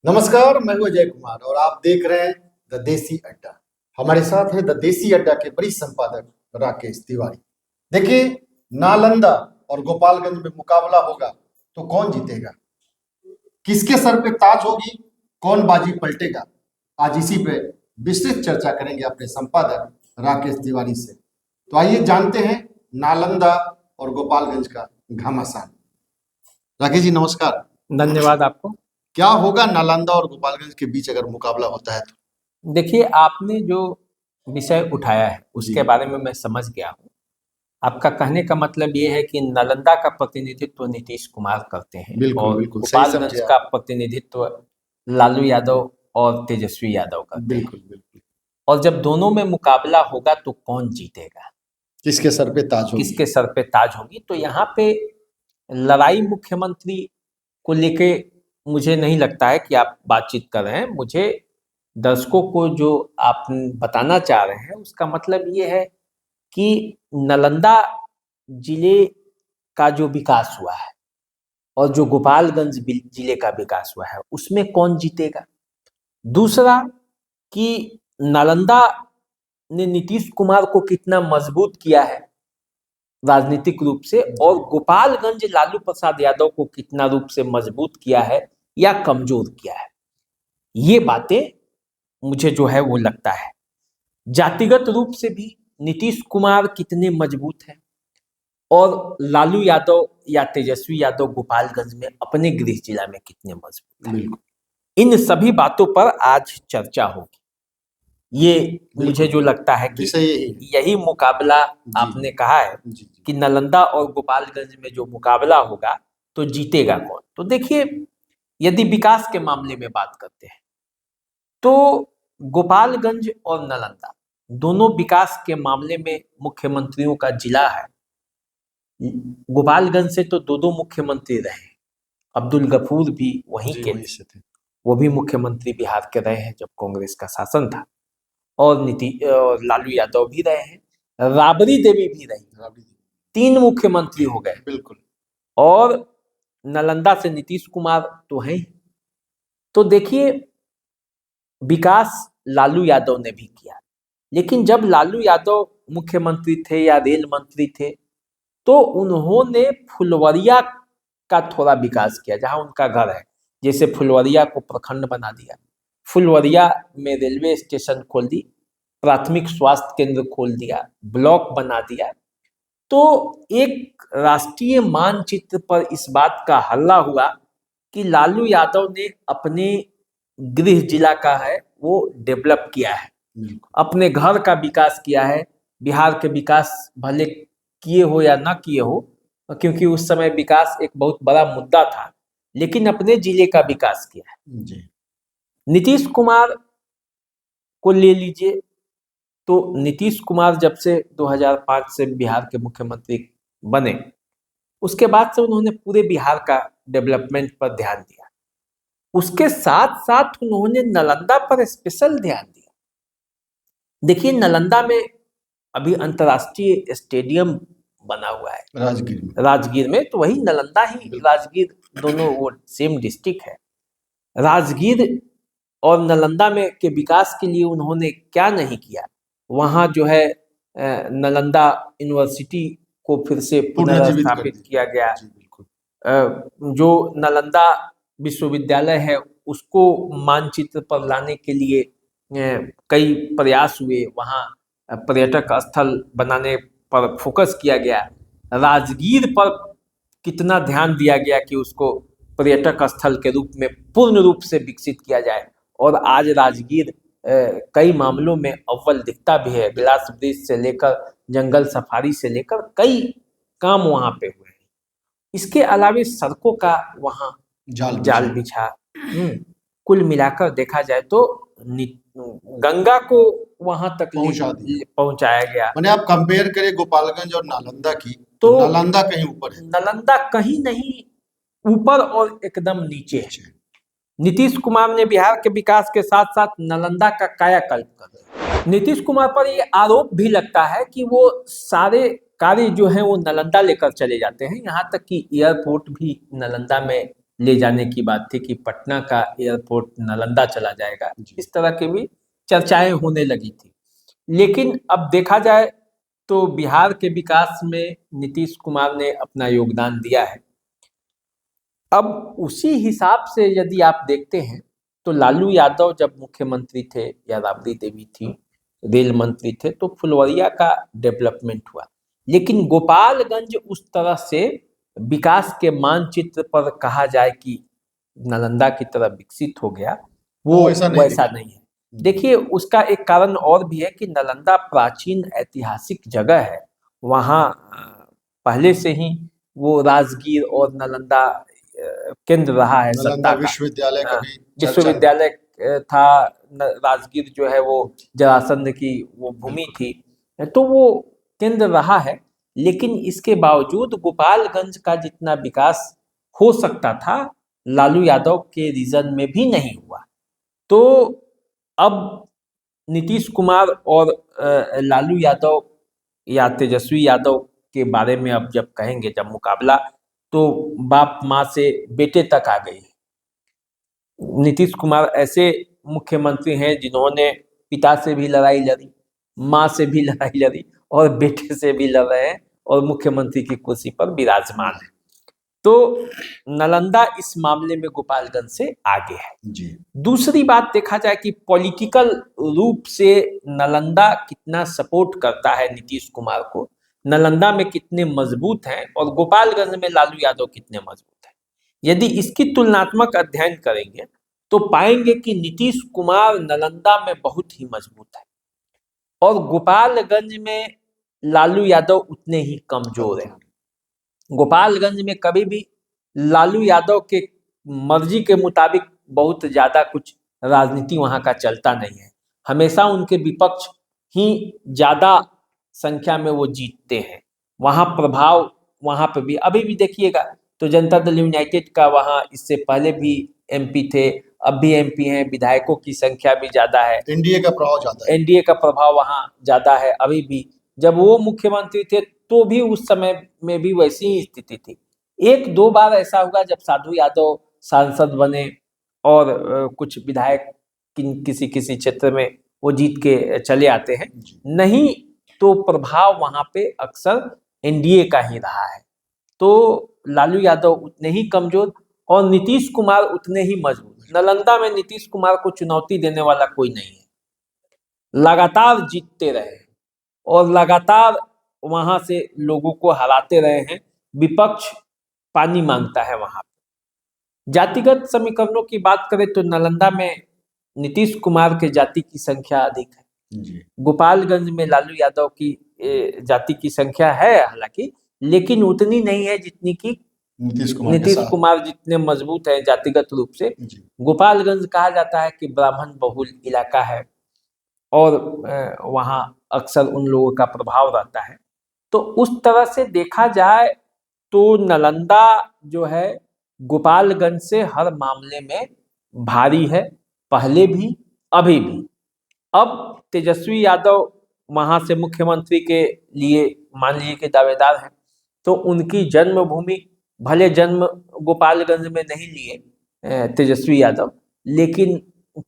नमस्कार, मैं हूं अजय कुमार और आप देख रहे हैं द देसी अड्डा। हमारे साथ है द देसी अड्डा के वरिष्ठ संपादक राकेश तिवारी। देखिए, नालंदा और गोपालगंज में मुकाबला होगा तो कौन जीतेगा, किसके सर पे ताज होगी, कौन बाजी पलटेगा। आज इसी पे विस्तृत चर्चा करेंगे अपने संपादक राकेश तिवारी से। तो आइए जानते हैं नालंदा और गोपालगंज का घमासान। राकेश जी नमस्कार। धन्यवाद आपको। क्या होगा नालंदा और गोपालगंज के बीच अगर मुकाबला होता है तो? देखिए, आपने जो विषय उठाया है उसके जी। बारे में मैं समझ गया हूँ। आपका कहने का मतलब ये है कि नालंदा का प्रतिनिधित्व नीतीश कुमार करते हैं बिल्कुल और बिल्कुल सही गोपालगंज समझे का आप। प्रतिनिधित्व लालू यादव और तेजस्वी यादव करते हैं। बिल्कुल बिल्कुल। और जब दोनों में मुकाबला होगा तो कौन जीतेगा, किसके सर पे ताज होगी? किसके सर पे ताज होगी। तो यहाँ पे लड़ाई मुख्यमंत्री को लेके मुझे नहीं लगता है कि आप बातचीत कर रहे हैं। मुझे दर्शकों को जो आप बताना चाह रहे हैं उसका मतलब ये है कि नालंदा जिले का जो विकास हुआ है और जो गोपालगंज जिले का विकास हुआ है उसमें कौन जीतेगा। दूसरा कि नालंदा ने नीतीश कुमार को कितना मजबूत किया है राजनीतिक रूप से, और गोपालगंज लालू प्रसाद यादव को कितना रूप से मजबूत किया है या कमजोर किया है। ये बातें मुझे जो है वो लगता है। जातिगत रूप से भी नीतीश कुमार कितने मजबूत हैं और लालू यादव या तेजस्वी यादव गोपालगंज में अपने गृह जिला में कितने मजबूत हैं, इन सभी बातों पर आज चर्चा होगी। ये मुझे जो लगता है कि यही मुकाबला आपने कहा है कि नालंदा और गोपालगंज में जो मुकाबला होगा तो जीतेगा कौन। तो देखिए, यदि विकास के मामले में बात करते हैं तो गोपालगंज और नालंदा दोनों विकास के मामले में मुख्यमंत्रियों का जिला है। गोपालगंज से तो दो मुख्यमंत्री रहे, अब्दुल गफूर भी वहीं के थे, वो भी मुख्यमंत्री बिहार के रहे हैं जब कांग्रेस का शासन था, और लालू यादव भी रहे हैं, राबड़ी देवी भी रही, तीन मुख्यमंत्री हो गए। बिल्कुल। और नालंदा से नीतीश कुमार तो हैं ही। तो देखिए, विकास लालू यादव ने भी किया, लेकिन जब लालू यादव मुख्यमंत्री थे या रेल मंत्री थे तो उन्होंने फुलवरिया का थोड़ा विकास किया, जहां उनका घर है। जैसे फुलवरिया को प्रखंड बना दिया, फुलवरिया में रेलवे स्टेशन खोल दी, प्राथमिक स्वास्थ्य केंद्र खोल दिया, ब्लॉक बना दिया। तो एक राष्ट्रीय मानचित्र पर इस बात का हल्ला हुआ कि लालू यादव ने अपने गृह जिला का है वो डेवलप किया है, अपने घर का विकास किया है। बिहार के विकास भले किए हो या ना किए हो, क्योंकि उस समय विकास एक बहुत बड़ा मुद्दा था, लेकिन अपने जिले का विकास किया है। जी। नीतीश कुमार को ले लीजिए, तो नीतीश कुमार जब से 2005 से बिहार के मुख्यमंत्री बने उसके बाद से उन्होंने पूरे बिहार का डेवलपमेंट पर ध्यान दिया। उसके साथ साथ उन्होंने नालंदा पर स्पेशल ध्यान दिया। देखिए, नालंदा में अभी अंतर्राष्ट्रीय स्टेडियम बना हुआ है राजगीर में, तो वही नालंदा ही राजगीर दोनों वो सेम डिस्ट्रिक्ट है। राजगीर और नालंदा में के विकास के लिए उन्होंने क्या नहीं किया। वहाँ जो है नालंदा यूनिवर्सिटी को फिर से पुनर्स्थापित किया गया। जो नालंदा विश्वविद्यालय है उसको मानचित्र पर लाने के लिए कई प्रयास हुए, वहाँ पर्यटक स्थल बनाने पर फोकस किया गया। राजगीर पर कितना ध्यान दिया गया कि उसको पर्यटक स्थल के रूप में पूर्ण रूप से विकसित किया जाए, और आज राजगीर कई मामलों में अव्वल दिखता भी है। ग्लास ब्रिज से लेकर जंगल सफारी से लेकर कई काम वहाँ पे हुए हैं। इसके अलावे सड़कों का वहाँ जाल बिछा, कुल मिलाकर देखा जाए तो गंगा को वहां तक पहुंचाया गया। मैंने आप कंपेयर करें गोपालगंज और नालंदा की, तो नालंदा कहीं ऊपर है, नालंदा कहीं नहीं ऊपर और एकदम नीचे है। नीतीश कुमार ने बिहार के विकास के साथ साथ नालंदा का कायाकल्प कर दिया। नीतीश कुमार पर ये आरोप भी लगता है कि वो सारे कार्य जो है वो नालंदा लेकर चले जाते हैं, यहाँ तक कि एयरपोर्ट भी नालंदा में ले जाने की बात थी कि पटना का एयरपोर्ट नालंदा चला जाएगा, जी। इस तरह की भी चर्चाएं होने लगी थी। लेकिन अब देखा जाए तो बिहार के विकास में नीतीश कुमार ने अपना योगदान दिया है। अब उसी हिसाब से यदि आप देखते हैं तो लालू यादव जब मुख्यमंत्री थे या राबड़ी देवी थी रेल मंत्री थे तो फुलवरिया का डेवलपमेंट हुआ, लेकिन गोपालगंज उस तरह से विकास के मानचित्र पर कहा जाए कि नालंदा की तरह विकसित हो गया, वो ऐसा नहीं वैसा दिखा। नहीं है। देखिए उसका एक कारण और भी है कि नालंदा प्राचीन ऐतिहासिक जगह है, वहाँ पहले से ही वो राजगीर और नालंदा केंद्र रहा है नालंदा सत्ता का। विश्वविद्यालय का हाँ, भी चर्चा में। विश्वविद्यालय था, राजगीर जो है वो जरासंध की वो भूमि थी, तो वो केंद्र रहा है। लेकिन इसके बावजूद गोपालगंज का जितना विकास हो सकता था लालू यादव के रीजन में भी नहीं हुआ। तो अब नीतीश कुमार और लालू यादव या तेजस्वी यादव के बारे में अब जब कहेंगे, जब मुकाबला, तो बाप माँ से बेटे तक आ गई। नीतीश कुमार ऐसे मुख्यमंत्री हैं जिन्होंने पिता से भी लड़ाई लड़ी, माँ से भी लड़ाई लड़ी और बेटे से भी लड़ रहे हैं और मुख्यमंत्री की कुर्सी पर विराजमान है। तो नालंदा इस मामले में गोपालगंज से आगे है। जी। दूसरी बात देखा जाए कि पॉलिटिकल रूप से नालंदा कितना सपोर्ट करता है नीतीश कुमार को, नालंदा में कितने मजबूत हैं और गोपालगंज में लालू यादव कितने मजबूत हैं, यदि इसकी तुलनात्मक अध्ययन करेंगे तो पाएंगे कि नीतीश कुमार नालंदा में बहुत ही मजबूत है और गोपालगंज में लालू यादव उतने ही कमजोर हैं। गोपालगंज में कभी भी लालू यादव के मर्जी के मुताबिक बहुत ज्यादा कुछ राजनीति वहां का चलता नहीं है, हमेशा उनके विपक्ष ही ज्यादा संख्या में वो जीतते हैं। वहां प्रभाव वहां पे भी अभी भी देखिएगा तो जनता दल यूनाइटेड का वहां इससे पहले भी एमपी थे, अब भी एमपी हैं, विधायकों की संख्या भी ज्यादा है, एनडीए का प्रभाव ज्यादा है। एनडीए का प्रभाव वहां ज्यादा है। अभी भी जब वो मुख्यमंत्री थे तो भी उस समय में भी वैसी ही स्थिति थी। एक दो बार ऐसा हुआ जब साधु यादव सांसद बने और कुछ विधायक किसी किसी क्षेत्र में वो जीत के चले आते हैं, नहीं तो प्रभाव वहां पे अक्सर एनडीए का ही रहा है। तो लालू यादव उतने ही कमजोर और नीतीश कुमार उतने ही मजबूत। नालंदा में नीतीश कुमार को चुनौती देने वाला कोई नहीं है, लगातार जीतते रहे और लगातार वहां से लोगों को हराते रहे हैं। विपक्ष पानी मांगता है वहां पे। जातिगत समीकरणों की बात करें तो नालंदा में नीतीश कुमार के जाति की संख्या अधिक है, गोपालगंज में लालू यादव की जाति की संख्या है हालांकि, लेकिन उतनी नहीं है जितनी की नीतीश कुमार जितने मजबूत है जातिगत रूप से। गोपालगंज कहा जाता है कि ब्राह्मण बहुल इलाका है और वहाँ अक्सर उन लोगों का प्रभाव रहता है। तो उस तरह से देखा जाए तो नालंदा जो है गोपालगंज से हर मामले में भारी है, पहले भी अभी भी। अब तेजस्वी यादव वहाँ से मुख्यमंत्री के लिए मान लीजिए कि दावेदार हैं, तो उनकी जन्मभूमि, भले जन्म गोपालगंज में नहीं लिए तेजस्वी यादव, लेकिन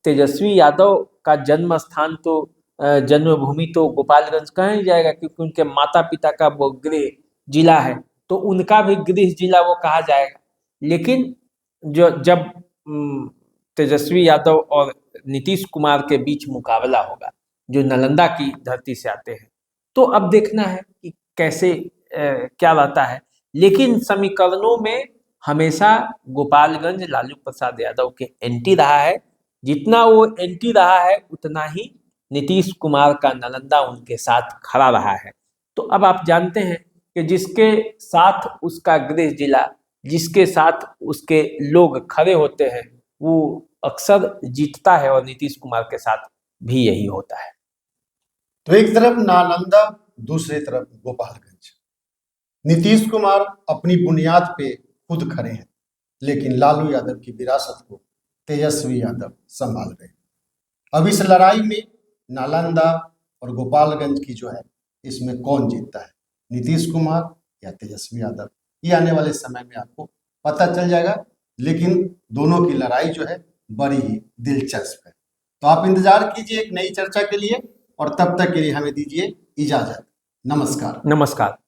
तेजस्वी यादव का जन्म स्थान तो जन्मभूमि तो गोपालगंज कहा ही जाएगा क्योंकि उनके माता पिता का वो गृह जिला है, तो उनका भी गृह जिला वो कहा जाएगा। लेकिन जब तेजस्वी यादव और नीतीश कुमार के बीच मुकाबला होगा जो नालंदा की धरती से आते हैं, तो अब देखना है कि कैसे क्या रहता है। लेकिन समीकरणों में हमेशा गोपालगंज लालू प्रसाद यादव के एंटी रहा है, जितना वो एंटी रहा है उतना ही नीतीश कुमार का नालंदा उनके साथ खड़ा रहा है। तो अब आप जानते हैं कि जिसके साथ उसका गृह जिला, जिसके साथ उसके लोग खड़े होते हैं वो अक्सर जीतता है और नीतीश कुमार के साथ भी यही होता है। तो एक तरफ नालंदा, दूसरी तरफ गोपालगंज। नीतीश कुमार अपनी बुनियाद पे खुद खड़े हैं, लेकिन लालू यादव की विरासत को तेजस्वी यादव संभाल रहे हैं। अब इस लड़ाई में नालंदा और गोपालगंज की जो है इसमें कौन जीतता है, नीतीश कुमार या तेजस्वी यादव, ये आने वाले समय में आपको पता चल जाएगा। लेकिन दोनों की लड़ाई जो है बड़ी ही दिलचस्प है। तो आप इंतजार कीजिए एक नई चर्चा के लिए, और तब तक के लिए हमें दीजिए इजाजत। नमस्कार। नमस्कार।